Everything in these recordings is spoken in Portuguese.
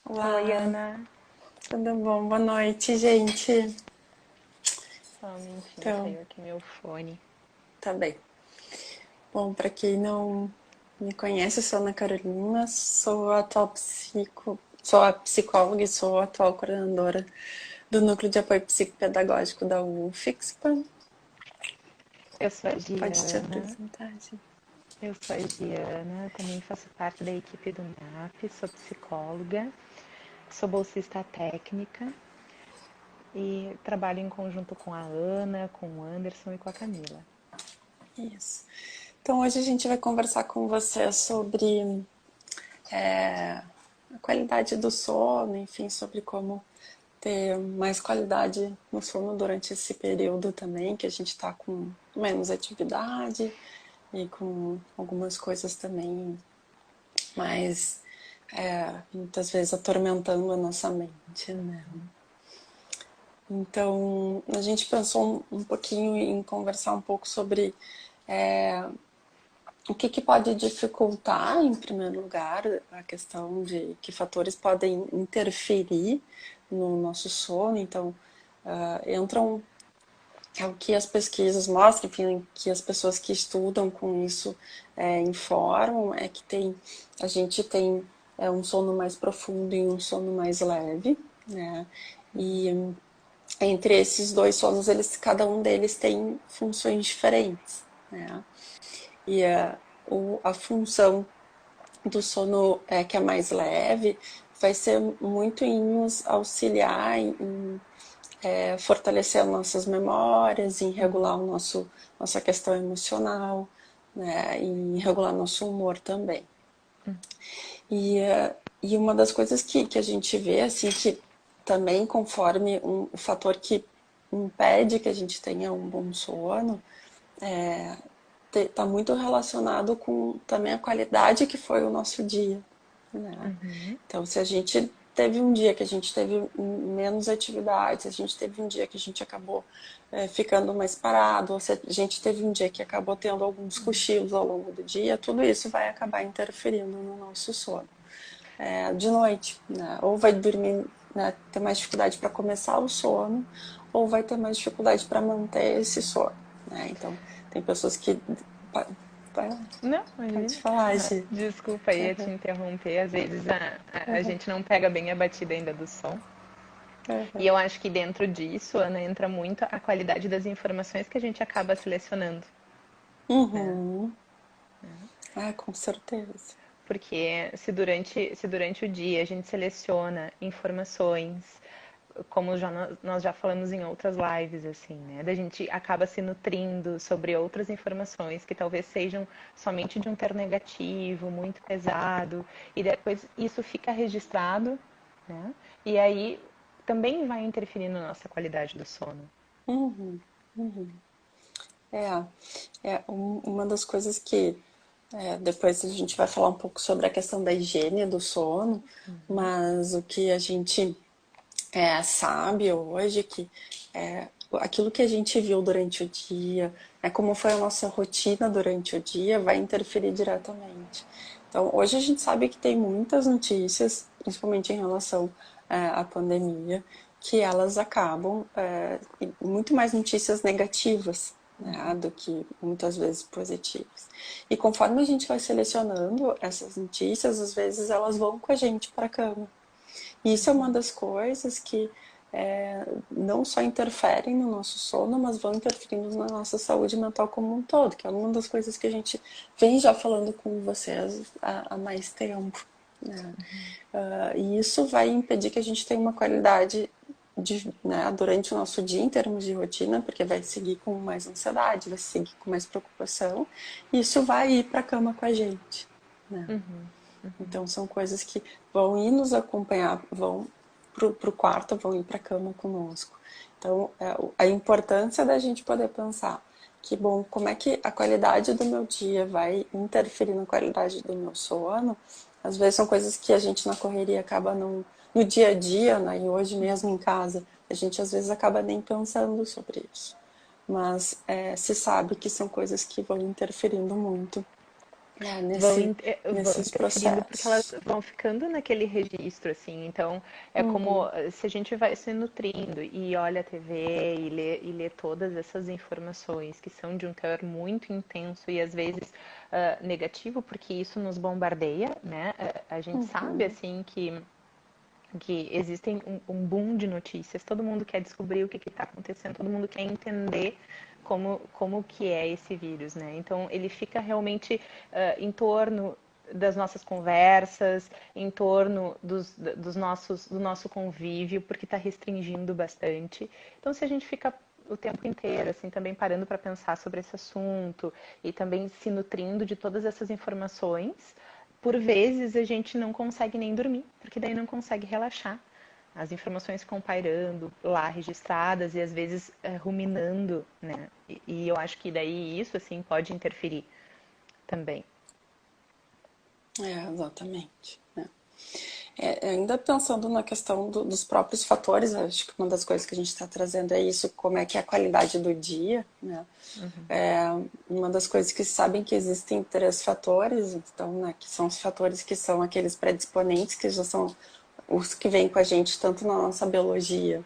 Oi, Olá, Ana. tudo bom? Boa noite, gente. Só um minutinho, Então, caiu aqui meu fone. tá bem. Bom, para quem não me conhece, eu sou Ana Carolina, sou a atual sou a psicóloga e sou a atual coordenadora do Núcleo de Apoio Psicopedagógico da UFIXPA. Eu sou a Pode te Giana. apresentar, gente. Eu sou a Giana, também faço parte da equipe do MAP, sou psicóloga, sou bolsista técnica e trabalho em conjunto com a Ana, com o Anderson e com a Camila. Isso. Então, hoje a gente vai conversar com você sobre a qualidade do sono, enfim, sobre como ter mais qualidade no sono durante esse período também, que a gente está com menos atividade e com algumas coisas também mais, muitas vezes atormentando a nossa mente, né? Então, a gente pensou um pouquinho em conversar um pouco sobre o que pode dificultar, em primeiro lugar, a questão de que fatores podem interferir no nosso sono. Então, entram é o que as pesquisas mostram, enfim, que as pessoas que estudam com isso informam, é que a gente tem um sono mais profundo e um sono mais leve, né? E entre esses dois sonos, cada um deles tem funções diferentes, né? E a função do sono que é mais leve vai ser muito em nos auxiliar em fortalecer as nossas memórias, em regular nossa questão emocional, né, em regular nosso humor também. E uma das coisas que a gente vê, assim, que também conforme o fator que impede que a gente tenha um bom sono, está muito relacionado com também a qualidade que foi o nosso dia, né? Uhum. Então, se a gente teve um dia que a gente teve menos atividades, se a gente teve um dia que a gente acabou ficando mais parado, ou se a gente teve um dia que acabou tendo alguns cochilos ao longo do dia, tudo isso vai acabar interferindo no nosso sono. De noite, né? Ou vai dormir, né, ter mais dificuldade para começar o sono, ou vai ter mais dificuldade para manter esse sono, né? Então, tem pessoas que vai lá, Não, pode imagina. falar, Gi. Desculpa, ia te interromper. Às vezes a gente não pega bem a batida ainda do som. E eu acho que dentro disso, Ana, entra muito a qualidade das informações que a gente acaba selecionando, né? Uhum. Com certeza. Porque se durante o dia a gente seleciona informações, como nós já falamos em outras lives, assim, né? Da gente acaba se nutrindo sobre outras informações que talvez sejam somente de um teor negativo, muito pesado, e depois isso fica registrado, né? E aí também vai interferir na nossa qualidade do sono. Uhum. É, uma das coisas que depois a gente vai falar um pouco sobre a questão da higiene do sono, mas o que a gente sabe hoje que aquilo que a gente viu durante o dia, como foi a nossa rotina durante o dia, vai interferir diretamente. Então, hoje a gente sabe que tem muitas notícias, principalmente em relação à pandemia, que elas acabam muito mais notícias negativas, né, do que muitas vezes positivas. E conforme a gente vai selecionando essas notícias, às vezes elas vão com a gente para a cama. E isso é uma das coisas que não só interferem no nosso sono, mas vão interferindo na nossa saúde mental como um todo, que é uma das coisas que a gente vem já falando com vocês há mais tempo. Né? E isso vai impedir que a gente tenha uma qualidade né, durante o nosso dia em termos de rotina, porque vai seguir com mais ansiedade, vai seguir com mais preocupação, e isso vai ir para a cama com a gente. Né? Então são coisas que vão ir nos acompanhar, vão para o quarto, vão ir para a cama conosco. Então a importância da gente poder pensar que, bom, como é que a qualidade do meu dia vai interferir na qualidade do meu sono. Às vezes são coisas que a gente na correria acaba não, no dia a dia, né, e hoje mesmo em casa, a gente às vezes acaba nem pensando sobre isso. Mas se sabe que são coisas que vão interferindo muito vão, vão nesses interferindo porque elas processos. vão ficando naquele registro, assim. Então, é como Uhum, se a gente vai se nutrindo e olha a TV e lê todas essas informações que são de um teor muito intenso e às vezes negativo, porque isso nos bombardeia, né? A gente sabe, uhum. assim, que existem um boom de notícias, todo mundo quer descobrir o que está acontecendo, todo mundo quer entender como que é esse vírus, né? Então ele fica realmente em torno das nossas conversas, em torno do nosso convívio, porque está restringindo bastante. Então se a gente fica o tempo inteiro, assim, também parando para pensar sobre esse assunto e também se nutrindo de todas essas informações, por vezes a gente não consegue nem dormir, porque daí não consegue relaxar. As informações ficam pairando lá registradas e às vezes ruminando, né? E eu acho que daí isso assim pode interferir também. Exatamente. Né? Ainda pensando na questão dos próprios fatores, acho que uma das coisas que a gente está trazendo é isso, como é que é a qualidade do dia, né? Uhum. Uma das coisas que sabem que existem três fatores, então, né, que são os fatores que são aqueles predisponentes, que já são os que vêm com a gente tanto na nossa biologia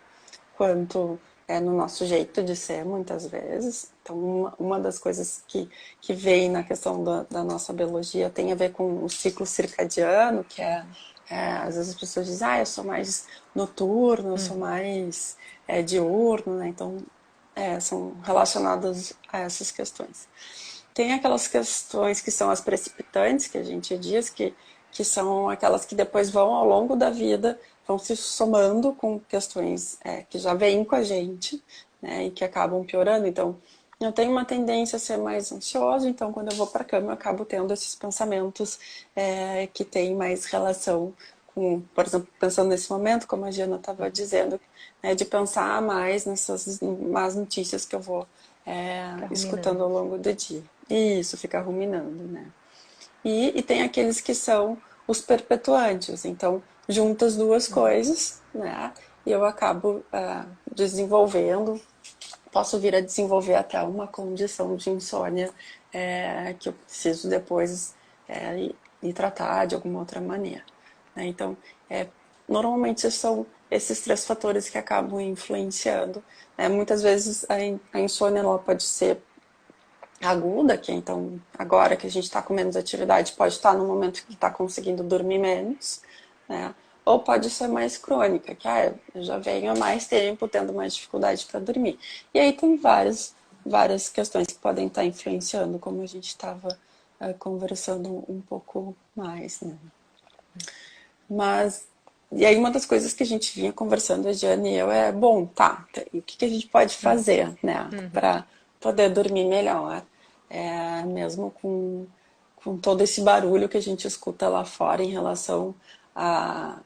quanto no nosso jeito de ser, muitas vezes. Então, uma das coisas que vem na questão da nossa biologia tem a ver com o ciclo circadiano, que às vezes as pessoas dizem, eu sou mais noturno, eu sou Uhum. mais diurno, né? Então, são relacionadas a essas questões. Tem aquelas questões que são as precipitantes, que a gente diz, que são aquelas que depois vão ao longo da vida, vão se somando com questões que já vêm com a gente, né, e que acabam piorando. Então, eu tenho uma tendência a ser mais ansiosa, então quando eu vou para a cama eu acabo tendo esses pensamentos que têm mais relação com, por exemplo, pensando nesse momento, como a Giana estava dizendo, né, de pensar mais nessas más notícias que eu vou Fica escutando ruminando, ao assim. longo do dia. E isso, fica ruminando, né? E tem aqueles que são os perpetuantes. Então, junta as duas Uhum. coisas, né? E eu acabo desenvolvendo, posso vir a desenvolver até uma condição de insônia que eu preciso depois ir tratar de alguma outra maneira. Né? Então, normalmente são esses três fatores que acabam influenciando. Né? Muitas vezes a insônia ela pode ser aguda, que então agora que a gente está com menos atividade, pode estar no momento que está conseguindo dormir menos, né? Ou pode ser mais crônica, que eu já venho há mais tempo tendo mais dificuldade para dormir. E aí tem várias questões que podem estar influenciando, como a gente estava conversando um pouco mais, né? Mas, e aí uma das coisas que a gente vinha conversando, a Jane e eu, bom, tá, e o que, que a gente pode fazer, né, Uhum. para poder dormir melhor, mesmo com todo esse barulho que a gente escuta lá fora em relação a,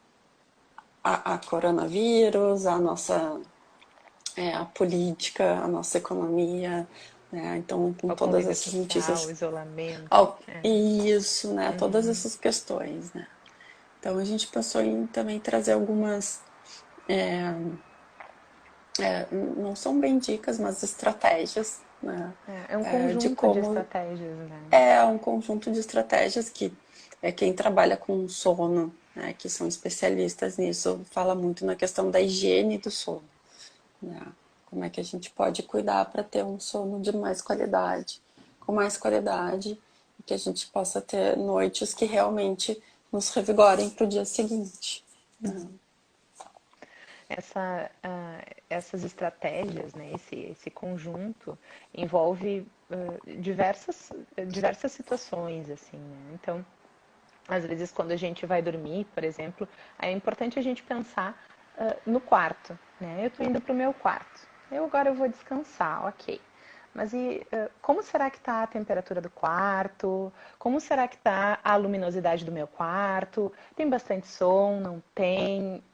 a coronavírus, a nossa a política, a nossa economia, né, então com O todas convívio essas social, o notícias, isolamento. É. isso, né, todas Uhum. essas questões, né. Então a gente pensou em também trazer algumas, não são bem dicas, mas estratégias, né, É um de conjunto de como estratégias, né? um conjunto de estratégias que quem trabalha com sono, né, que são especialistas nisso, fala muito na questão da higiene do sono. Né? Como é que a gente pode cuidar para ter um sono de mais qualidade, com mais qualidade, e que a gente possa ter noites que realmente nos revigorem para o dia seguinte. Né? Essas estratégias, né, esse conjunto, envolve diversas situações, assim, né? Então, às vezes, quando a gente vai dormir, por exemplo, é importante a gente pensar no quarto, né? Eu estou indo para o meu quarto. Agora eu vou descansar, ok. Mas como será que está a temperatura do quarto? Como será que está a luminosidade do meu quarto? Tem bastante som? Não tem?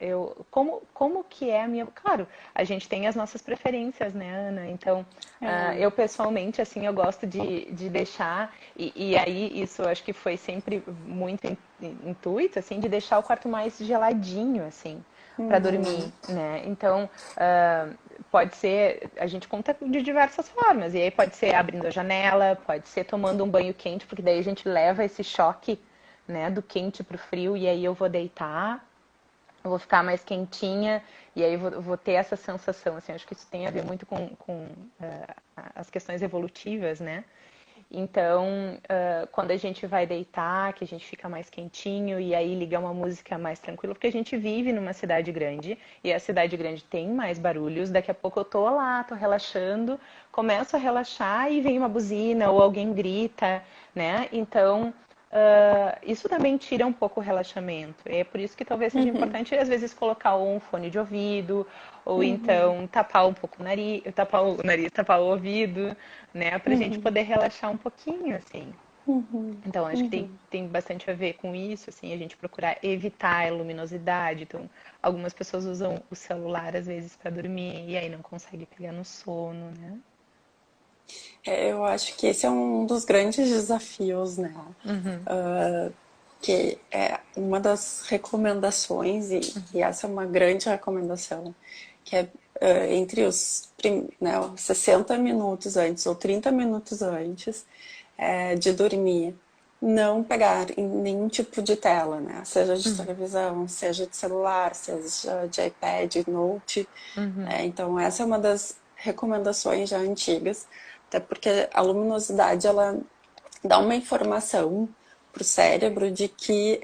Como que é a minha... Claro, a gente tem as nossas preferências, né, Ana? Então, É, eu pessoalmente, assim, eu gosto de deixar... E aí, isso eu acho que foi sempre muito intuito, assim, de deixar o quarto mais geladinho, assim, para uhum, dormir, né? Então, pode ser, a gente conta de diversas formas, e aí pode ser abrindo a janela, pode ser tomando um banho quente, porque daí a gente leva esse choque, né, do quente pro frio, e aí eu vou deitar, eu vou ficar mais quentinha, e aí vou ter essa sensação, assim, acho que isso tem a ver muito com as questões evolutivas, né? Então, quando a gente vai deitar, que a gente fica mais quentinho e aí liga uma música mais tranquila, porque a gente vive numa cidade grande e a cidade grande tem mais barulhos. Daqui a pouco eu tô lá, tô relaxando, começo a relaxar e vem uma buzina ou alguém grita, né? Então, isso também tira um pouco o relaxamento. É por isso que talvez seja Uhum, importante, às vezes, colocar um fone de ouvido, ou uhum, então tapar um pouco o nariz, tapar o ouvido, né? Pra gente uhum, poder relaxar um pouquinho, assim. uhum, Então, acho que uhum. tem bastante a ver com isso, assim, a gente procurar evitar a luminosidade. Então, algumas pessoas usam o celular, às vezes, para dormir, e aí não consegue pegar no sono, né? Eu acho que esse é um dos grandes desafios, né? Uhum, Que é uma das recomendações, e essa é uma grande recomendação, que é entre né, 60 minutos antes ou 30 minutos antes de dormir, não pegar em nenhum tipo de tela, né? Seja de uhum, televisão, seja de celular, seja de iPad, note. uhum, Né? Então, essa é uma das recomendações já antigas, até porque a luminosidade ela dá uma informação para o cérebro de que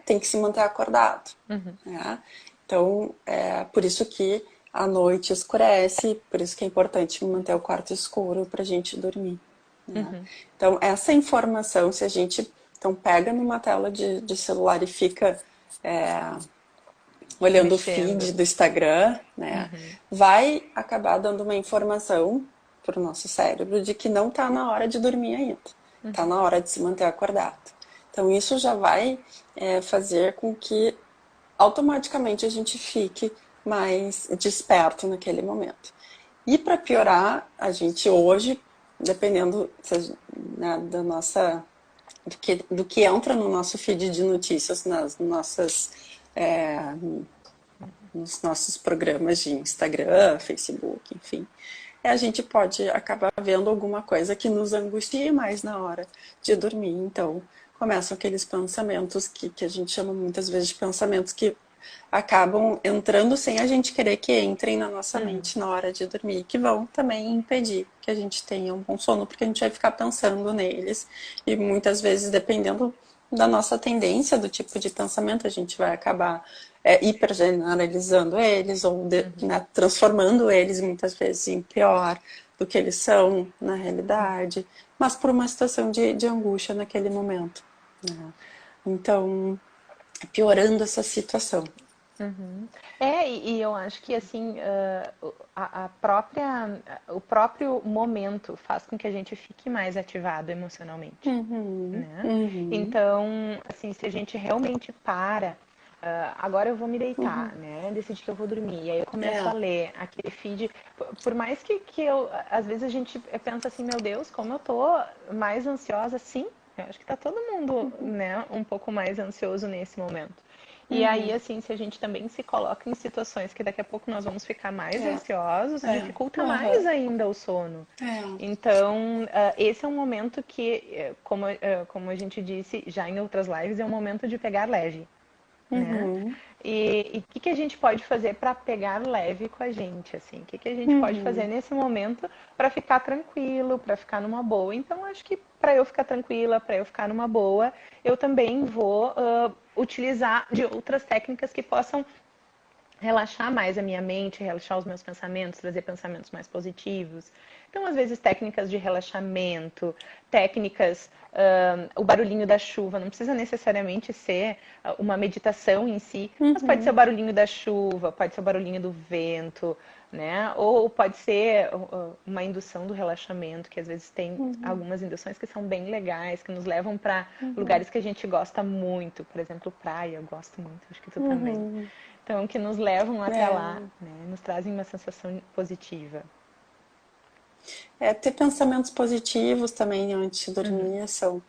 tem que se manter acordado. uhum, Né? Então, é por isso que a noite escurece, por isso que é importante manter o quarto escuro para a gente dormir. Né? uhum. Então, essa informação, se a gente então pega numa tela de celular e fica olhando o feed Mexendo. do Instagram, né, Uhum, vai acabar dando uma informação para o nosso cérebro de que não está na hora de dormir ainda, está uhum, na hora de se manter acordado. Então isso já vai fazer com que automaticamente a gente fique mais desperto naquele momento. E para piorar, a gente hoje, dependendo né, da nossa do que entra no nosso feed de notícias, nas nossas é, nos nossos programas de Instagram, Facebook, enfim, a gente pode acabar vendo alguma coisa que nos angustie mais na hora de dormir. Então, começam aqueles pensamentos que a gente chama muitas vezes de pensamentos que acabam entrando sem a gente querer que entrem na nossa uhum, mente na hora de dormir, que vão também impedir que a gente tenha um bom sono, porque a gente vai ficar pensando neles e muitas vezes, dependendo da nossa tendência, do tipo de pensamento, a gente vai acabar hipergeneralizando eles ou uhum. né, transformando eles muitas vezes em pior do que eles são na realidade, mas por uma situação de angústia naquele momento. Né? Então, piorando essa situação. Uhum. E eu acho que assim o próprio momento faz com que a gente fique mais ativado emocionalmente, Uhum, né? uhum, Então, assim, se a gente realmente para, agora eu vou me uhum. deitar, né? Decidir que eu vou dormir, e aí eu começo a É. ler aquele feed, por mais que eu, às vezes a gente pensa assim, meu Deus, como eu tô mais ansiosa, sim, eu acho que tá todo mundo, né, um pouco mais ansioso nesse momento. E aí, Uhum. assim, se a gente também se coloca em situações que daqui a pouco nós vamos ficar mais É. ansiosos, É. dificulta mais Uhum. ainda o sono. É. Então, esse é um momento que, como a gente disse já em outras lives, é um momento de pegar leve, né? Uhum. E o que a gente pode fazer para pegar leve com a gente, assim? O que a gente pode fazer Uhum. nesse momento para ficar tranquilo, para ficar numa boa? Então, acho que para eu ficar tranquila, para eu ficar numa boa, eu também vou utilizar de outras técnicas que possam relaxar mais a minha mente, relaxar os meus pensamentos, trazer pensamentos mais positivos. Então, às vezes, técnicas de relaxamento, técnicas, o barulhinho da chuva, não precisa necessariamente ser uma meditação em si, mas pode ser o Uhum. barulhinho da chuva, pode ser o barulhinho do vento, né? Ou pode ser uma indução do relaxamento, que às vezes tem Uhum. algumas induções que são bem legais, que nos levam para Uhum. lugares que a gente gosta muito, por exemplo, praia, eu gosto muito, acho que tu também. Uhum. Então, que nos levam até lá, É. né? Nos trazem uma sensação positiva. Ter pensamentos positivos também antes de Uhum, dormir são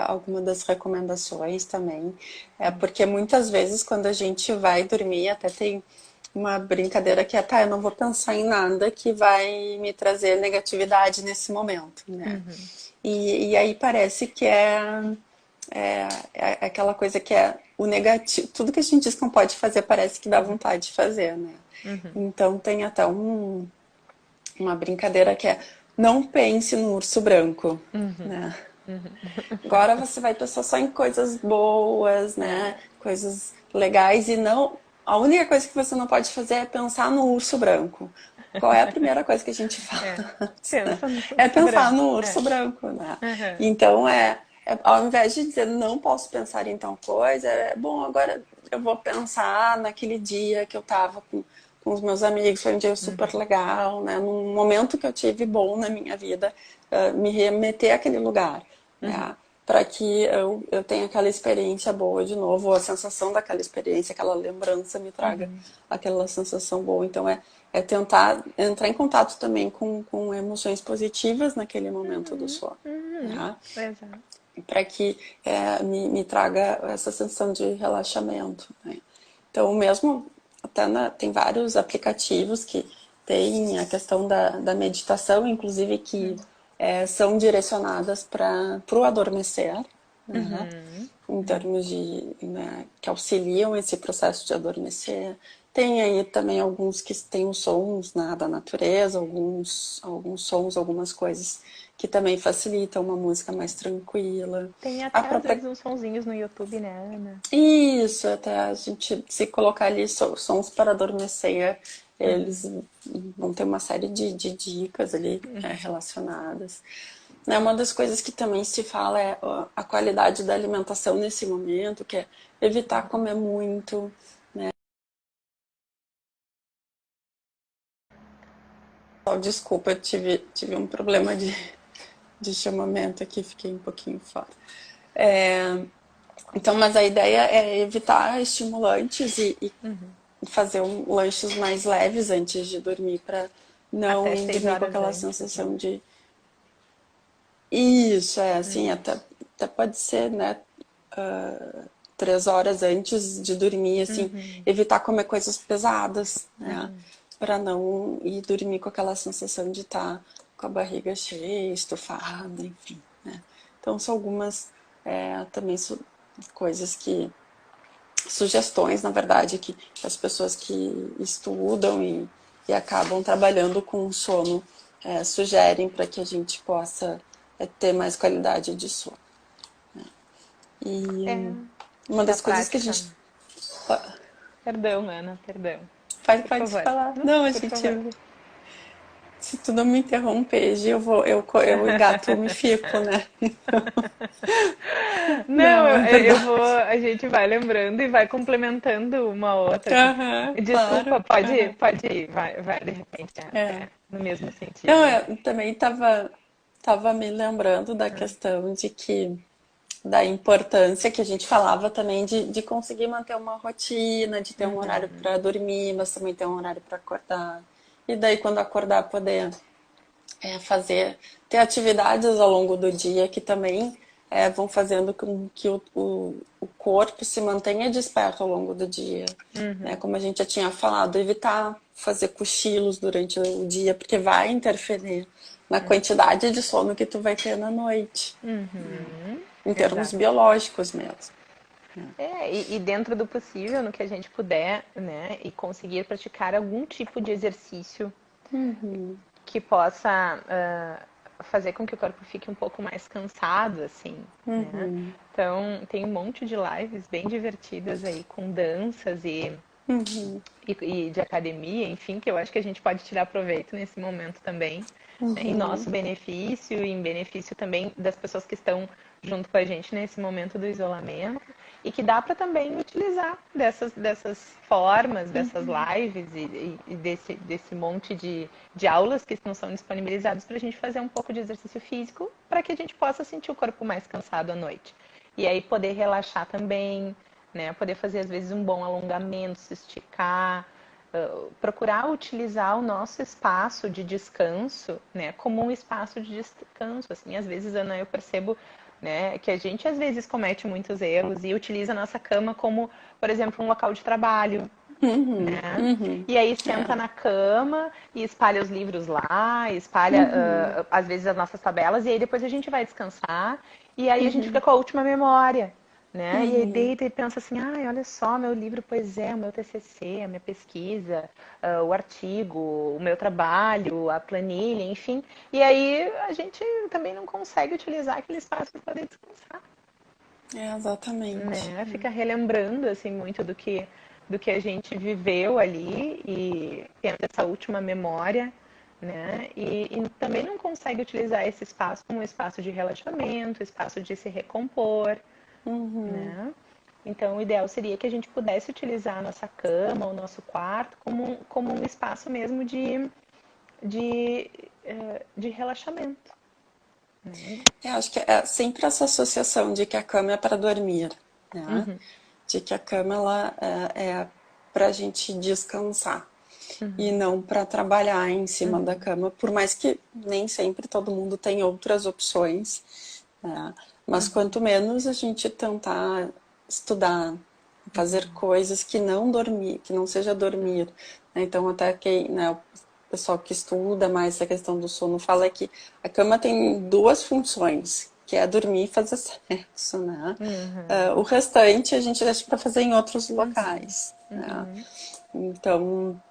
alguma das recomendações também. Porque muitas vezes quando a gente vai dormir, até tem uma brincadeira que é, tá, eu não vou pensar em nada que vai me trazer negatividade nesse momento, né? Uhum. E aí parece que é aquela coisa que é o negativo. Tudo que a gente diz que não pode fazer parece que dá vontade de fazer, né? Uhum. Então tem até uma brincadeira que é não pense no urso branco, Uhum. né? Uhum. Agora você vai pensar só em coisas boas, né? É. Coisas legais e não. A única coisa que você não pode fazer é pensar no urso branco. Qual é a primeira coisa que a gente É. fala antes, né? Pensa no É urso pensar branco. no urso É. branco, né? Uhum. Então ao invés de dizer não posso pensar em tal coisa, é bom, agora eu vou pensar naquele dia que eu tava com os meus amigos, foi um dia super Uhum. legal, né? Num momento que eu tive bom na minha vida, me remeter àquele lugar, Uhum. né? Para que eu tenha aquela experiência boa de novo, ou a sensação daquela experiência, aquela lembrança me traga Uhum. aquela sensação boa. Então é tentar entrar em contato também com emoções positivas naquele momento do Uhum. sono, Uhum. né? Exato. Para que me traga essa sensação de relaxamento, né? Então, mesmo tem vários aplicativos que tem a questão da meditação, inclusive que são direcionadas para o adormecer, né? Uhum. Em Uhum. termos de, né, que auxiliam esse processo de adormecer. Tem aí também alguns que têm os sons, né, da natureza, alguns sons, algumas coisas que também facilitam uma música mais tranquila. Tem A até às própria vezes uns sonzinhos no YouTube, né, Ana? isso, até a gente se colocar ali sons para adormecer, Uhum. eles vão ter uma série de dicas ali relacionadas. Né, uma das coisas que também se fala é a qualidade da alimentação nesse momento, que é evitar comer muito. Oh, desculpa, eu tive um problema de chamamento aqui, fiquei um pouquinho fora. É, então, mas a ideia é evitar estimulantes e Uhum. fazer lanches mais leves antes de dormir para não Até ir seis dormir com horas aquela antes, né? sensação de isso, assim, Uhum. até pode ser, né, 3 horas antes de dormir, assim, Uhum. evitar comer coisas pesadas, né, Uhum. para não ir dormir com aquela sensação de estar com a barriga cheia, estufada, enfim, né. Então são algumas também coisas que sugestões, na verdade, que as pessoas que estudam e acabam trabalhando com o sono sugerem para que a gente possa ter mais qualidade de sono. E É, uma da das coisas que a prática. gente. Perdão, Ana, perdão. Pode, Por pode favor. falar. Não, Não, a por gente. favor. Se tu não me interromper, eu engato, me fico, né? Não, Não, é eu vou, verdade. a gente vai lembrando e vai complementando uma outra. Aham, claro. Desculpa, pode, Aham. pode ir, vai de repente É. no mesmo Não, sentido, assim. eu também tava me lembrando da questão de que da importância que a gente falava também de conseguir manter uma rotina, de ter um horário Uhum, para dormir, mas também ter um horário para acordar. E daí, quando acordar, poder ter atividades ao longo do dia que também vão fazendo com que o corpo se mantenha desperto ao longo do dia. Né? uhum, Como a gente já tinha falado, evitar fazer cochilos durante o dia, porque vai interferir na quantidade de sono que tu vai ter na noite, uhum, em termos exato. biológicos mesmo. E dentro do possível, no que a gente puder, né, e conseguir praticar algum tipo de exercício que possa fazer com que o corpo fique um pouco mais cansado, assim, né? Então, tem um monte de lives bem divertidas aí com danças e de academia, enfim, que eu acho que a gente pode tirar proveito nesse momento também, né, em nosso benefício e em benefício também das pessoas que estão junto com a gente nesse momento do isolamento e que dá para também utilizar dessas formas, dessas lives e desse monte de aulas que não são disponibilizadas para a gente fazer um pouco de exercício físico para que a gente possa sentir o corpo mais cansado à noite. E aí poder relaxar também, né? Poder fazer às vezes um bom alongamento, se esticar, procurar utilizar o nosso espaço de descanso, né, como um espaço de descanso. Assim, às vezes, Ana, eu percebo, né, que a gente às vezes comete muitos erros e utiliza a nossa cama como, por exemplo, um local de trabalho. né? E aí senta na cama e espalha os livros lá, espalha às vezes as nossas tabelas, e aí depois a gente vai descansar, e aí a gente fica com a última memória, né? E aí deita e pensa assim, ai, olha só, meu livro, pois é, o meu TCC, a minha pesquisa, o artigo, o meu trabalho, a planilha, enfim. E aí a gente também não consegue utilizar aquele espaço para poder descansar, Exatamente. né? Fica relembrando assim muito do que a gente viveu ali e tendo essa última memória, né? E também não consegue utilizar esse espaço como um espaço de relaxamento, espaço de se recompor, né? Então, o ideal seria que a gente pudesse utilizar a nossa cama, o nosso quarto, como um espaço mesmo de, de relaxamento. Eu acho que é sempre essa associação de que a cama é para dormir, né? De que a cama ela é para a gente descansar e não para trabalhar em cima da cama, por mais que nem sempre todo mundo tem outras opções, né? Mas quanto menos a gente tentar estudar, fazer coisas que não dormir, que não seja dormir, né? Então até quem, né, o pessoal que estuda mais essa questão do sono fala que a cama tem duas funções, que é dormir e fazer sexo, né? O restante a gente deixa para fazer em outros locais, né? Então,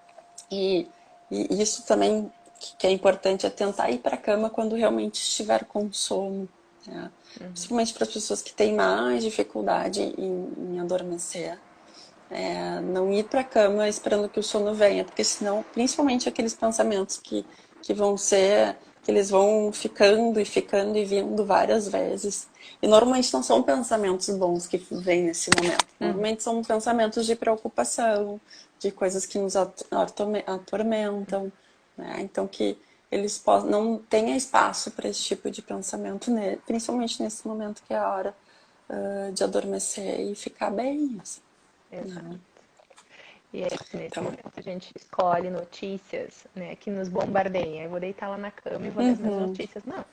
e, e isso também que é importante é tentar ir para a cama quando realmente estiver com sono, né? Principalmente para as pessoas que têm mais dificuldade em adormecer. Não ir para a cama esperando que o sono venha, porque senão, principalmente aqueles pensamentos que vão ser, que eles vão ficando e vindo várias vezes. E normalmente não são pensamentos bons que vêm nesse momento. Normalmente são pensamentos de preocupação, de coisas que nos atormentam, né? Então que eles não tenham espaço para esse tipo de pensamento, principalmente nesse momento que é a hora de adormecer e ficar bem, assim. Exato. E aí, se nesse Então, momento a gente escolhe notícias, né, que nos bombardeiam, eu vou deitar lá na cama e vou ler as minhas notícias. Não.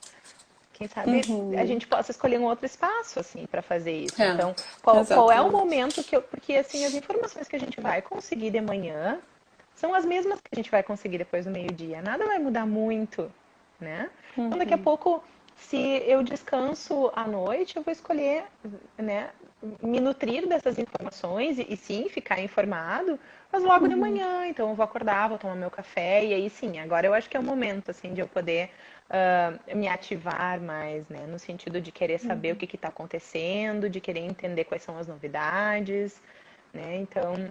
Quem sabe a gente possa escolher um outro espaço, assim, para fazer isso. Então, qual é o exatamente. momento que eu. Porque, assim, as informações que a gente vai conseguir de manhã são as mesmas que a gente vai conseguir depois do meio-dia. Nada vai mudar muito, né? Então, daqui a pouco, se eu descanso à noite, eu vou escolher, né, me nutrir dessas informações e sim, ficar informado, mas logo de manhã. Então, eu vou acordar, vou tomar meu café e aí sim, agora eu acho que é o momento, assim, de eu poder me ativar mais, né? No sentido de querer saber o que está acontecendo, de querer entender quais são as novidades, né? Então,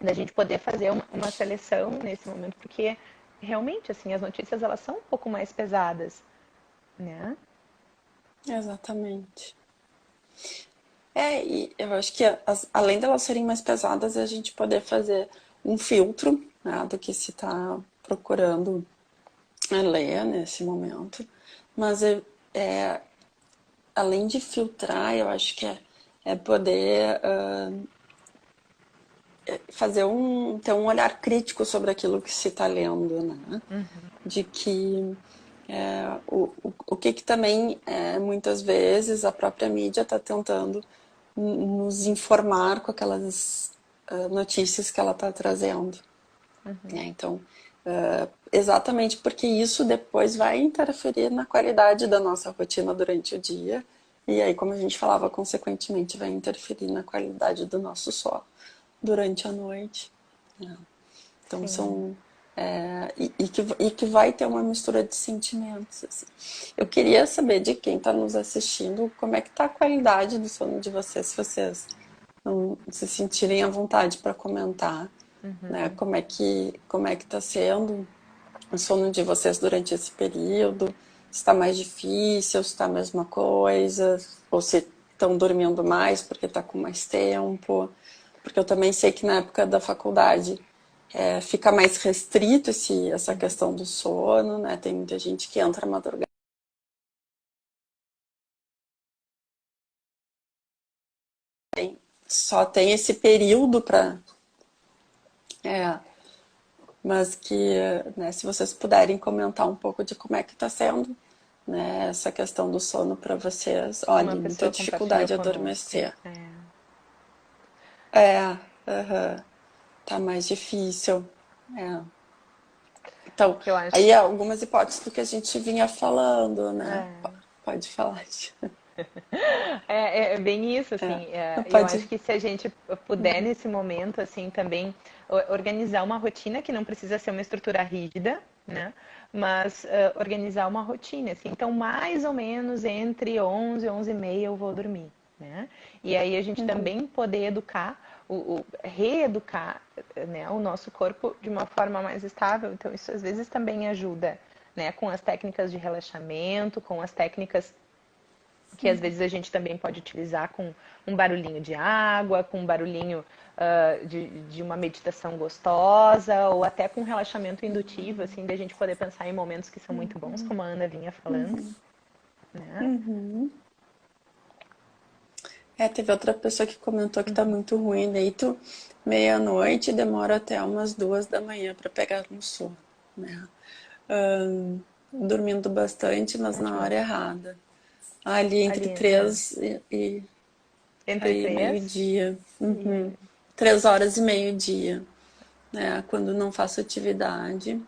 da gente poder fazer uma seleção nesse momento, porque realmente, assim, as notícias elas são um pouco mais pesadas, né? Exatamente. E eu acho que além delas serem mais pesadas, é a gente poder fazer um filtro, né, do que se está procurando ler nesse momento. Mas além de filtrar, eu acho que é poder ter um olhar crítico sobre aquilo que se está lendo, né? De que o que também muitas vezes a própria mídia está tentando nos informar com aquelas notícias que ela está trazendo. Então, exatamente porque isso depois vai interferir na qualidade da nossa rotina durante o dia e aí, como a gente falava, consequentemente vai interferir na qualidade do nosso sono durante a noite. Né? Então Sim. são que vai ter uma mistura de sentimentos. Assim. Eu queria saber de quem está nos assistindo como é que está a qualidade do sono de vocês, se vocês não se sentirem à vontade para comentar, né? Como é que está sendo o sono de vocês durante esse período? Se está mais difícil, se está a mesma coisa, ou se estão dormindo mais porque está com mais tempo. Porque eu também sei que na época da faculdade fica mais restrito essa questão do sono, né? Tem muita gente que entra madrugada. Só tem esse período para. É, mas que, né, se vocês puderem comentar um pouco de como é que está sendo, né, essa questão do sono para vocês. Uma Olha, muita pessoa compartilhou dificuldade em conosco. adormecer. É. É, aham. tá mais difícil. É. Então, Eu acho. aí algumas hipóteses do que a gente vinha falando, né? Pode falar. É bem isso, assim. E eu acho Pode. que se a gente puder, nesse momento, assim, também organizar uma rotina que não precisa ser uma estrutura rígida, né? Mas organizar uma rotina, assim. Então, mais ou menos entre 11 e 11 e meia eu vou dormir, né? E aí a gente também poder educar, reeducar, né, o nosso corpo de uma forma mais estável. Então, isso às vezes também ajuda, né? Com as técnicas de relaxamento, com as técnicas que às vezes a gente também pode utilizar com um barulhinho de água, com um barulhinho de uma meditação gostosa, ou até com um relaxamento indutivo, assim, de a gente poder pensar em momentos que são muito bons, como a Ana vinha falando, né? Teve outra pessoa que comentou que tá muito ruim, daí tu, meia-noite, demora até umas 2 da manhã para pegar no sono, né? Dormindo bastante, mas na hora errada. Ali entre Ali, é. 3 e Entre aí três meio-dia. e... 3 horas e meio-dia, né? Quando não faço atividade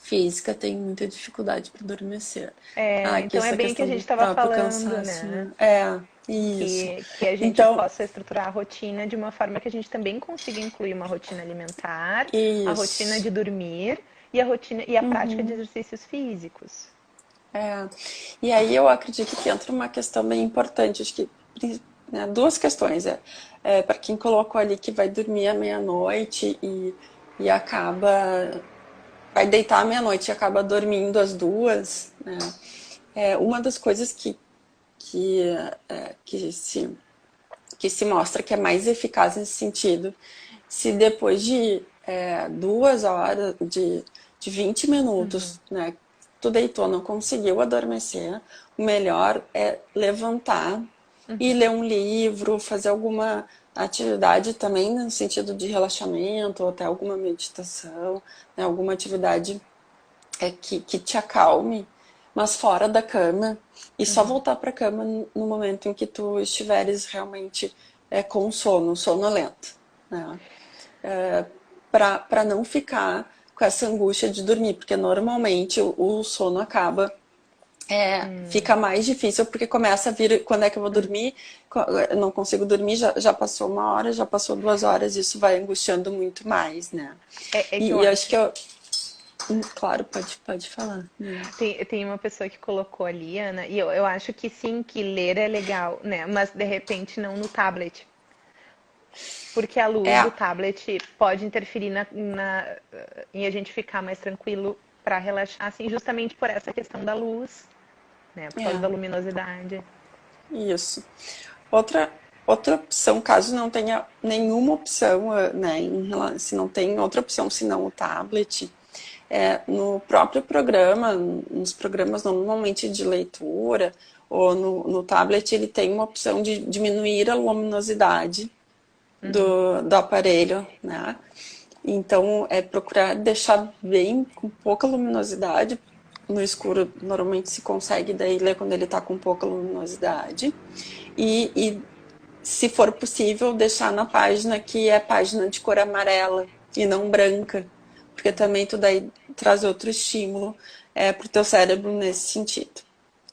física, tenho muita dificuldade para adormecer. Que Então é essa bem o que a questão gente do estava próprio falando, cansaço, né? né? Isso. Que a gente Então, possa estruturar a rotina de uma forma que a gente também consiga incluir uma rotina alimentar, a rotina isso. de dormir e a rotina e a prática de exercícios físicos. É. E aí eu acredito que entra uma questão bem importante, acho que, né, duas questões. Para quem colocou ali que vai dormir à meia-noite e acaba vai deitar à meia-noite e acaba dormindo às 2, né? Uma das coisas que, que se mostra que é mais eficaz nesse sentido, se depois de 2 horas, de 20 minutos, né, tu deitou, não conseguiu adormecer, o melhor é levantar e ler um livro, fazer alguma atividade também no sentido de relaxamento, ou até alguma meditação, né, alguma atividade que te acalme, mas fora da cama, e só voltar para a cama no momento em que tu estiveres realmente com sono, sonolento, né? Para não ficar com essa angústia de dormir, porque normalmente o sono acaba fica mais difícil porque começa a vir quando é que eu vou dormir, eu não consigo dormir, já passou 1 hora, já passou 2 horas, isso vai angustiando muito mais, né? É que eu E eu acho acho. que eu. Claro, pode falar. Né? Tem uma pessoa que colocou ali, Ana, e eu acho que sim, que ler é legal, né? Mas de repente não no tablet. Porque a luz É, do tablet pode interferir em a gente ficar mais tranquilo para relaxar, assim, justamente por essa questão da luz, né? Por causa da é, luminosidade. isso. Outra, outra opção, caso não tenha nenhuma opção, né, se não tem outra opção senão o tablet, no próprio programa, nos programas normalmente de leitura, ou no tablet, ele tem uma opção de diminuir a luminosidade do aparelho, né? Então, é procurar deixar bem com pouca luminosidade. No escuro, normalmente se consegue daí ler quando ele está com pouca luminosidade. E, se for possível, deixar na página que é página de cor amarela e não branca, porque também tu daí traz outro estímulo para o teu cérebro nesse sentido.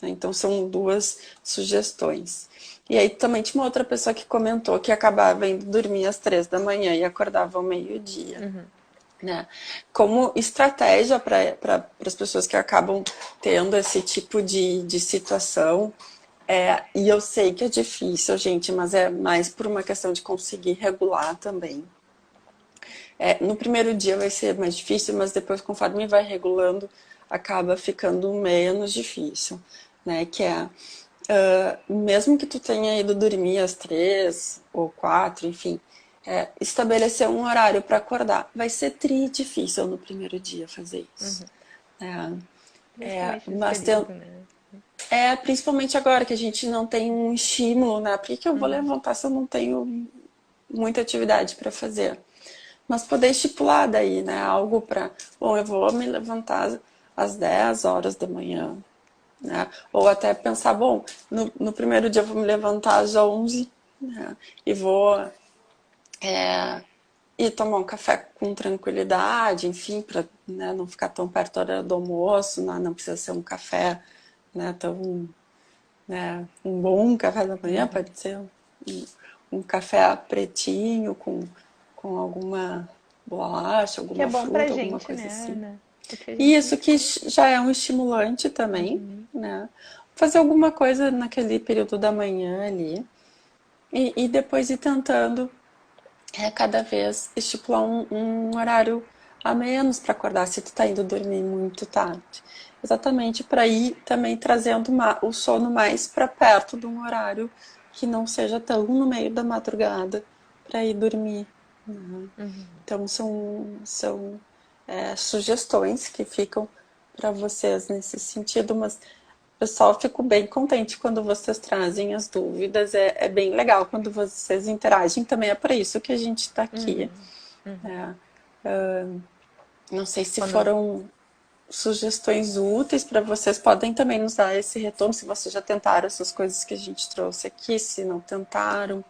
Então, são duas sugestões. E aí também tinha uma outra pessoa que comentou que acabava indo dormir às 3 da manhã e acordava ao meio-dia. Né? Como estratégia para as pessoas que acabam tendo esse tipo de situação, e eu sei que é difícil, gente, mas é mais por uma questão de conseguir regular também. No primeiro dia vai ser mais difícil, mas depois, conforme vai regulando, acaba ficando menos difícil, né? Que é, mesmo que tu tenha ido dormir às 3 ou 4, enfim, estabelecer um horário para acordar. Vai ser difícil no primeiro dia fazer isso. Principalmente nesse Mas tem, período, né? principalmente agora que a gente não tem um estímulo, né? Por que eu vou levantar se eu não tenho muita atividade para fazer? Mas poder estipular daí, né? Algo para, bom, eu vou me levantar às 10 horas da manhã, né? Ou até pensar, bom, no primeiro dia eu vou me levantar às 11, né? E vou e tomar um café com tranquilidade, enfim, para, né, não ficar tão perto da hora do almoço, não precisa ser um café, né, tão, né, um bom café da manhã, pode ser um café pretinho com alguma bolacha, Que é alguma bom pra fruta, alguma gente, coisa né, assim. Ana? O que a E gente. isso que já é um estimulante também, né? Fazer alguma coisa naquele período da manhã ali e depois ir tentando cada vez estipular um horário a menos para acordar se tu tá indo dormir muito tarde. Exatamente para ir também trazendo o sono mais para perto de um horário que não seja tão no meio da madrugada para ir dormir. Né? Então são sugestões que ficam para vocês nesse sentido, mas pessoal, fico bem contente quando vocês trazem as dúvidas. É bem legal quando vocês interagem. Também é para isso que a gente está aqui. É, não sei se Quando foram sugestões úteis para vocês. Podem também nos dar esse retorno se vocês já tentaram essas coisas que a gente trouxe aqui, se não tentaram,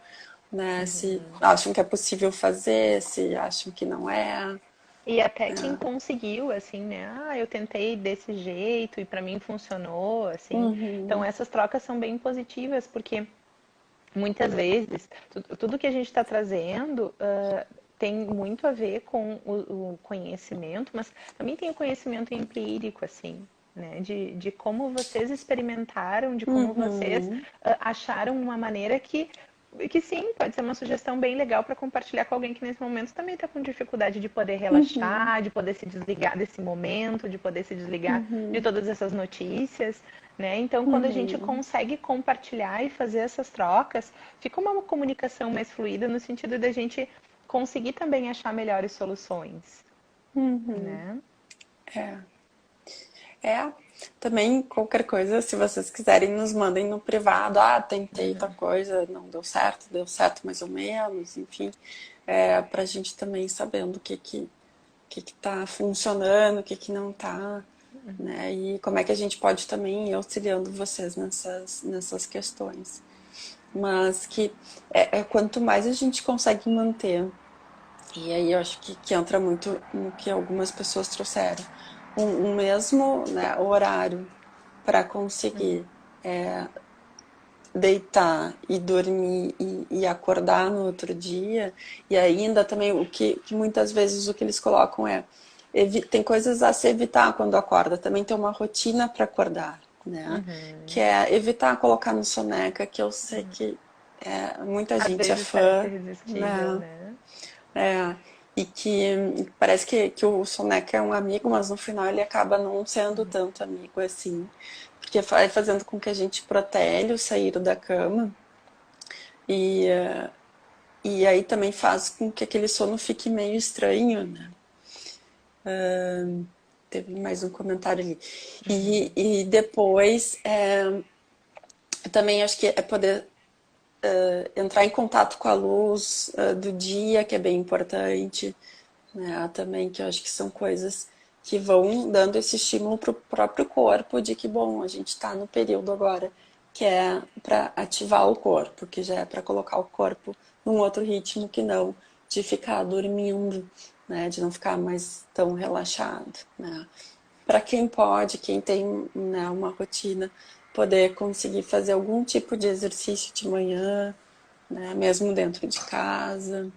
né? Se acham que é possível fazer, se acham que não é. E até quem conseguiu, assim, né? Ah, eu tentei desse jeito e pra mim funcionou, assim. Então Uhum, essas trocas são bem positivas, porque muitas vezes tudo que a gente está trazendo tem muito a ver com o conhecimento, mas também tem o conhecimento empírico, assim. Né, de como vocês experimentaram, de como vocês uhum, acharam uma maneira que sim, pode ser uma sugestão bem legal para compartilhar com alguém que nesse momento também está com dificuldade de poder uhum, relaxar, de poder se desligar desse momento, de poder se desligar de uhum, todas essas notícias, né? Então, quando a gente uhum, consegue compartilhar e fazer essas trocas, fica uma comunicação mais fluida no sentido da gente conseguir também achar melhores soluções, uhum. né? É. É, também qualquer coisa, se vocês quiserem, nos mandem no privado. Ah, tentei tal coisa, não deu certo mais ou menos, enfim. Pra gente também sabendo o que tá funcionando, o que não tá, né? E como é que a gente pode também ir auxiliando vocês nessas questões. Mas que quanto mais a gente consegue manter, e aí eu acho que entra muito no que algumas pessoas trouxeram, um mesmo, né, horário para conseguir deitar e dormir e acordar no outro dia. E ainda também que muitas vezes o que eles colocam tem coisas a se evitar quando acorda, também tem uma rotina para acordar, né? Que é evitar colocar no soneca, que eu sei que muita Às gente é vezes parece fã, irresistível, né? né? É, e que parece que o soneca é um amigo, mas no final ele acaba não sendo tanto amigo assim, porque vai fazendo com que a gente protele o sair da cama e, e aí também faz com que aquele sono fique meio estranho, né? Teve mais um comentário ali. E depois, também acho que é poder entrar em contato com a luz do dia, que é bem importante, né? Também que eu acho que são coisas que vão dando esse estímulo para o próprio corpo de que, bom, a gente está no período agora que é para ativar o corpo, que já é para colocar o corpo num outro ritmo que não de ficar dormindo, né? De não ficar mais tão relaxado, né? Para quem pode, quem tem, né, uma rotina, poder conseguir fazer algum tipo de exercício de manhã, né, mesmo dentro de casa.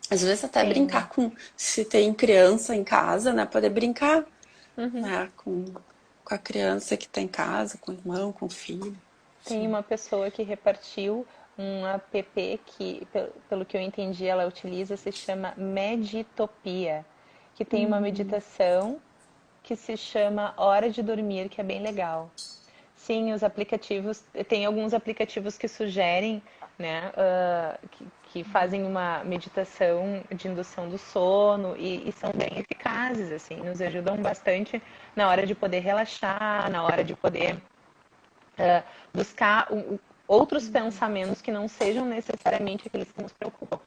Às vezes até Sim. brincar se tem criança em casa, né, poder brincar, né, com a criança que está em casa, com o irmão, com o filho. Tem uma pessoa que repartiu um app que, pelo que eu entendi, ela utiliza, se chama Meditopia, que tem uma meditação que se chama Hora de Dormir, que é bem legal. Sim, os aplicativos, tem alguns aplicativos que sugerem, né, que fazem uma meditação de indução do sono e são bem eficazes, assim, nos ajudam bastante na hora de poder relaxar, na hora de poder buscar outros pensamentos que não sejam necessariamente aqueles que nos preocupam.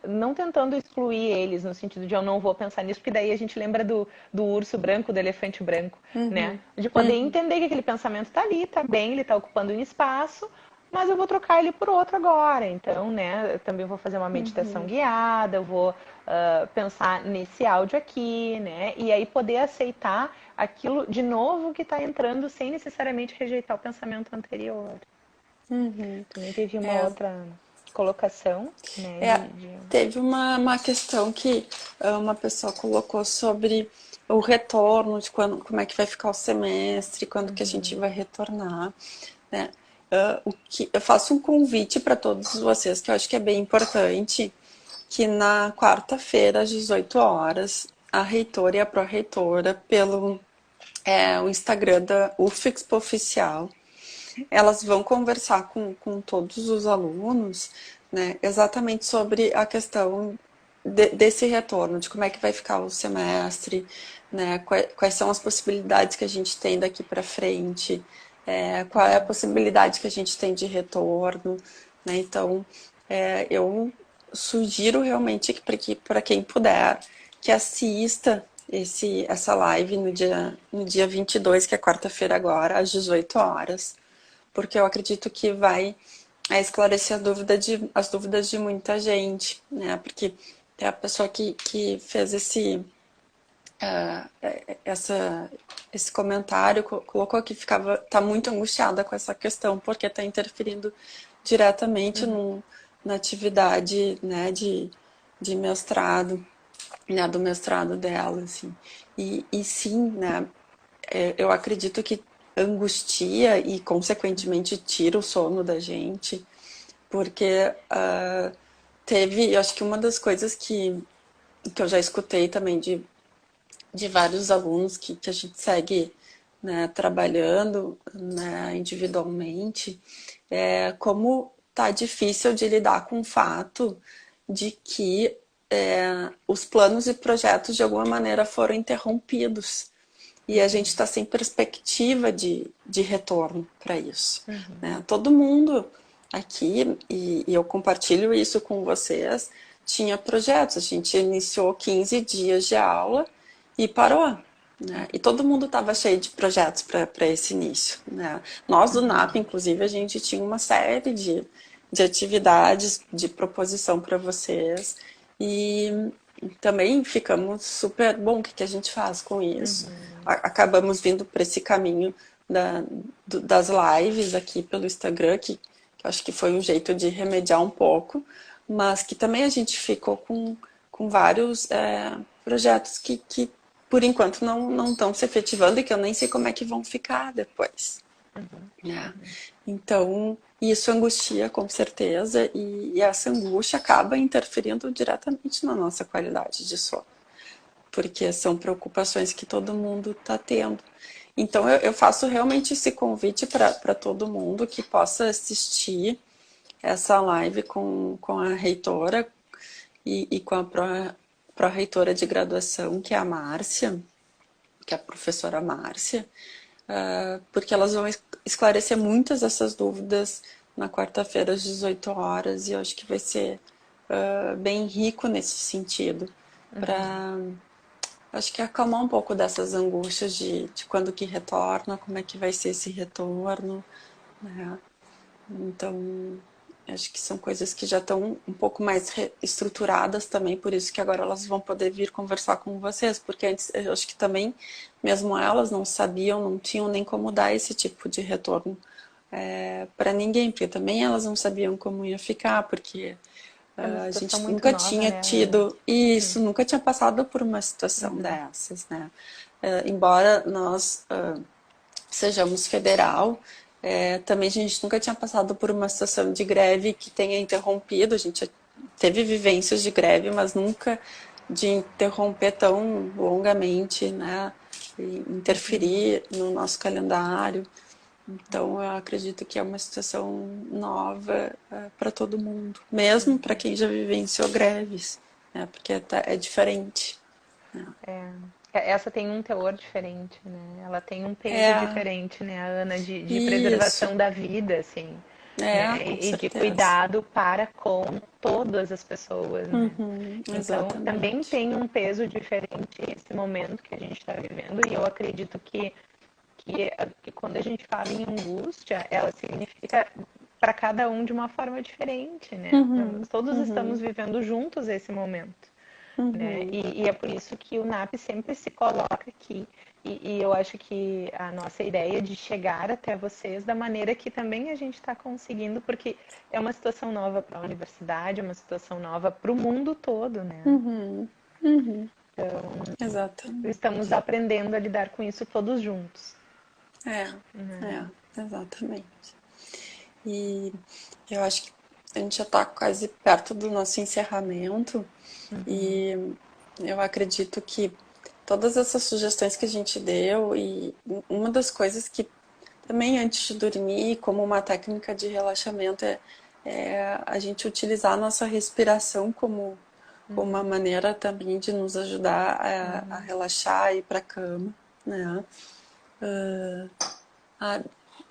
Não tentando excluir eles, no sentido de eu não vou pensar nisso, porque daí a gente lembra do urso branco, do elefante branco, né? De poder entender que aquele pensamento está ali, está bem, ele está ocupando um espaço, mas eu vou trocar ele por outro agora. Então, né, eu também vou fazer uma meditação guiada, eu vou pensar nesse áudio aqui, né? E aí poder aceitar aquilo de novo que está entrando sem necessariamente rejeitar o pensamento anterior. Também teve uma É, outra colocação, né, É, teve uma questão que uma pessoa colocou sobre o retorno, de quando, como é que vai ficar o semestre, quando que a gente vai retornar, né? Eu faço um convite para todos vocês, que eu acho que é bem importante, que na quarta-feira, às 18 horas, a reitora e a pró-reitora, pelo o Instagram da UFEXPO Oficial, elas vão conversar com todos os alunos, né, exatamente sobre a questão desse retorno, de como é que vai ficar o semestre, né, quais são as possibilidades que a gente tem daqui para frente, qual é a possibilidade que a gente tem de retorno, né, então eu sugiro realmente que para quem puder, que assista essa live no dia 22, que é quarta-feira agora, às 18 horas, porque eu acredito que vai esclarecer as dúvidas de muita gente, né? Porque é a pessoa que fez esse comentário, colocou que tá muito angustiada com essa questão, porque está interferindo diretamente na atividade, né, de mestrado, né, do mestrado dela, assim. E sim, né, eu acredito que angustia e, consequentemente, tira o sono da gente, porque eu acho que uma das coisas que eu já escutei também de vários alunos que a gente segue, né, trabalhando, né, individualmente, é como tá difícil de lidar com o fato de que os planos e projetos de alguma maneira foram interrompidos e a gente está sem perspectiva de retorno para isso. Né? Todo mundo aqui, e eu compartilho isso com vocês, tinha projetos. A gente iniciou 15 dias de aula e parou. Né? E todo mundo estava cheio de projetos para esse início. Né? Nós do NAP, inclusive, a gente tinha uma série de atividades de proposição para vocês. E também ficamos super, bom, o que a gente faz com isso? Acabamos vindo para esse caminho das lives aqui pelo Instagram, que eu acho que foi um jeito de remediar um pouco, mas que também a gente ficou com vários projetos que por enquanto não estão se efetivando e que eu nem sei como é que vão ficar depois. Né? Então, isso angustia com certeza, e essa angústia acaba interferindo diretamente na nossa qualidade de sono, porque são preocupações que todo mundo está tendo. Então, eu faço realmente esse convite para todo mundo que possa assistir essa live com a reitora e com a pró-reitora de graduação, que é a Márcia, que é a professora Márcia, porque elas vão esclarecer muitas dessas dúvidas na quarta-feira às 18 horas, e eu acho que vai ser bem rico nesse sentido, para acho que acalmar um pouco dessas angústias de quando que retorna, como é que vai ser esse retorno, né? Então, acho que são coisas que já estão um pouco mais estruturadas também, por isso que agora elas vão poder vir conversar com vocês, porque antes eu acho que também, mesmo elas não sabiam, não tinham nem como dar esse tipo de retorno para ninguém, porque também elas não sabiam como ia ficar, porque É uma a situação gente muito nunca nova, tinha né, Ana? tido isso, nunca tinha passado por uma situação dessas, né? Embora nós sejamos federal, também a gente nunca tinha passado por uma situação de greve que tenha interrompido, a gente teve vivências de greve, mas nunca de interromper tão longamente, né? E interferir no nosso calendário. Então, eu acredito que é uma situação nova para todo mundo, mesmo para quem já vivenciou greves, né? Porque é diferente. Né? Essa tem um teor diferente, né? Ela tem um peso É, diferente, né, Ana, de isso. preservação da vida, assim, né? Com E de certeza. cuidado para com todas as pessoas, né? Então, também Exatamente. tem um peso diferente esse momento que a gente está vivendo, e eu acredito que quando a gente fala em angústia, ela significa para cada um de uma forma diferente, né? Uhum, Todos estamos uhum, vivendo juntos esse momento, né? uhum, E é por isso que o NAP sempre se coloca aqui. E eu acho que a nossa ideia de chegar até vocês da maneira que também a gente está conseguindo, porque é uma situação nova para a universidade, é uma situação nova para o mundo todo, né? uhum, uhum. Estamos Exatamente. aprendendo a lidar com isso todos juntos. É, é, exatamente. E eu acho que a gente já está quase perto do nosso encerramento e eu acredito que todas essas sugestões que a gente deu e uma das coisas que também antes de dormir, como uma técnica de relaxamento, é a gente utilizar a nossa respiração como uma maneira também de nos ajudar a relaxar e ir para a cama, né? A,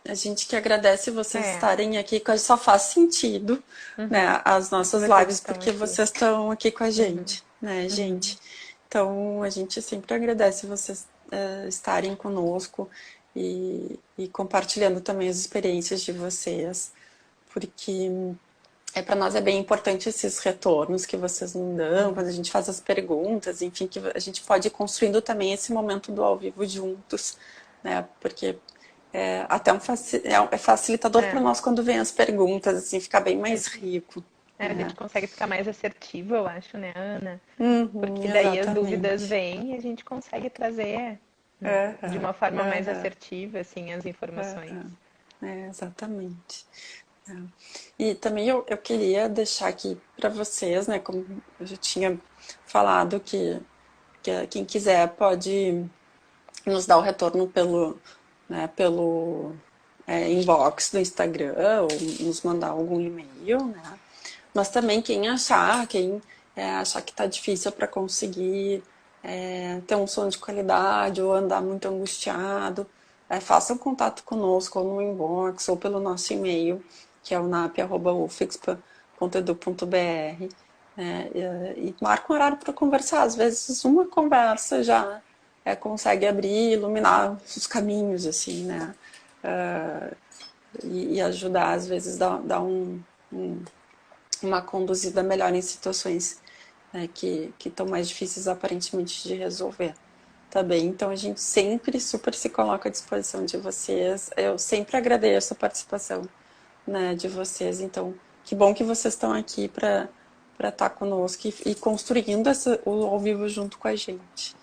a gente que agradece vocês É, estarem aqui, que só faz sentido, né, as que nossas vocês lives, estão porque aqui. vocês estão aqui com a gente, né, gente? Então, a gente sempre agradece vocês estarem conosco e compartilhando também as experiências de vocês, porque para nós é bem importante esses retornos que vocês nos dão, quando a gente faz as perguntas, enfim, que a gente pode ir construindo também esse momento do ao vivo juntos, né? Porque até é facilitador para É, nós quando vem as perguntas, assim, fica bem a mais gente, rico, a né? gente consegue ficar mais assertivo, eu acho, né, Ana? Uhum, Porque daí as dúvidas exatamente. vêm e a gente consegue trazer, né, de Aham, uma forma mais aham, assertiva, assim, as informações. aham. Exatamente. É. E também eu queria deixar aqui para vocês, né, como eu já tinha falado, que quem quiser pode nos dar o retorno pelo inbox do Instagram ou nos mandar algum e-mail, né? Mas também quem achar que está difícil para conseguir ter um sono de qualidade ou andar muito angustiado, faça um contato conosco ou no inbox ou pelo nosso e-mail, que é o nap@ufixpa.edu.br, e marca um horário para conversar. Às vezes uma conversa já consegue abrir, iluminar os caminhos, assim, né? Uh, e ajudar, às vezes, dar uma conduzida melhor em situações, né, que estão mais difíceis aparentemente de resolver. Tá bem? Então a gente sempre super se coloca à disposição de vocês. Eu sempre agradeço a participação, né, de vocês. Então, que bom que vocês estão aqui para estar conosco e construindo o ao vivo junto com a gente.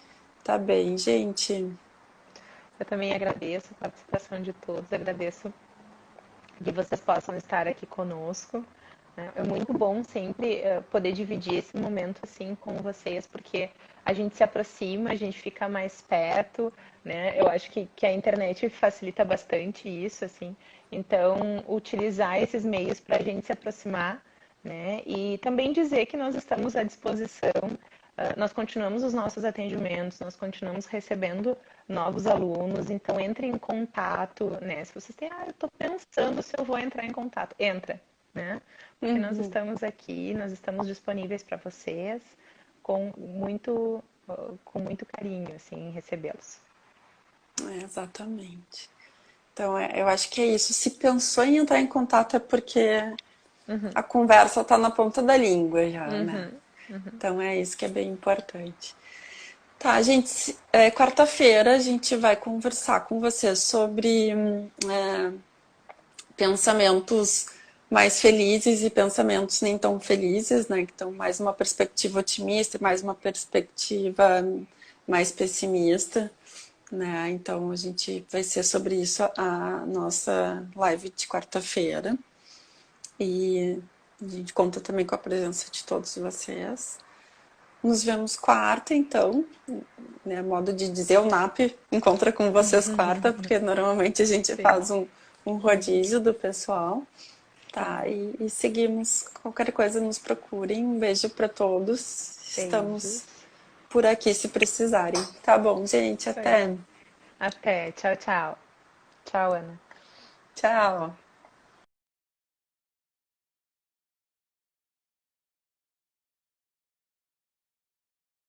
Tá bem, gente? Eu também agradeço a participação de todos, agradeço que vocês possam estar aqui conosco. Né? É muito bom sempre poder dividir esse momento assim com vocês, porque a gente se aproxima, a gente fica mais perto, né? Eu acho que a internet facilita bastante isso, assim. Então, utilizar esses meios para a gente se aproximar, né? E também dizer que nós estamos à disposição. Nós continuamos os nossos atendimentos, nós continuamos recebendo novos alunos, então entre em contato, né? Se vocês têm, eu estou pensando se eu vou entrar em contato, entra, né? Porque nós Uhum. estamos aqui, nós estamos disponíveis para vocês com muito carinho, assim, em recebê-los. Exatamente. Então, eu acho que é isso. Se pensou em entrar em contato é porque a conversa está na ponta da língua já, né? Uhum, uhum. Então, é isso que é bem importante. Tá, gente, quarta-feira a gente vai conversar com vocês sobre pensamentos mais felizes e pensamentos nem tão felizes, né? Então, mais uma perspectiva otimista e mais uma perspectiva mais pessimista, né? Então, a gente vai ser sobre isso a nossa live de quarta-feira. E a gente conta também com a presença de todos vocês. Nos vemos quarta, então, né? Modo de dizer, o NAP encontra com vocês quarta, porque normalmente a gente Sim, faz um rodízio do pessoal. Tá, e seguimos. Qualquer coisa nos procurem. Um beijo para todos. beijos. Estamos por aqui se precisarem. Tá bom, gente. Isso aí. Até. Até, tchau, tchau. Tchau, Ana. Tchau.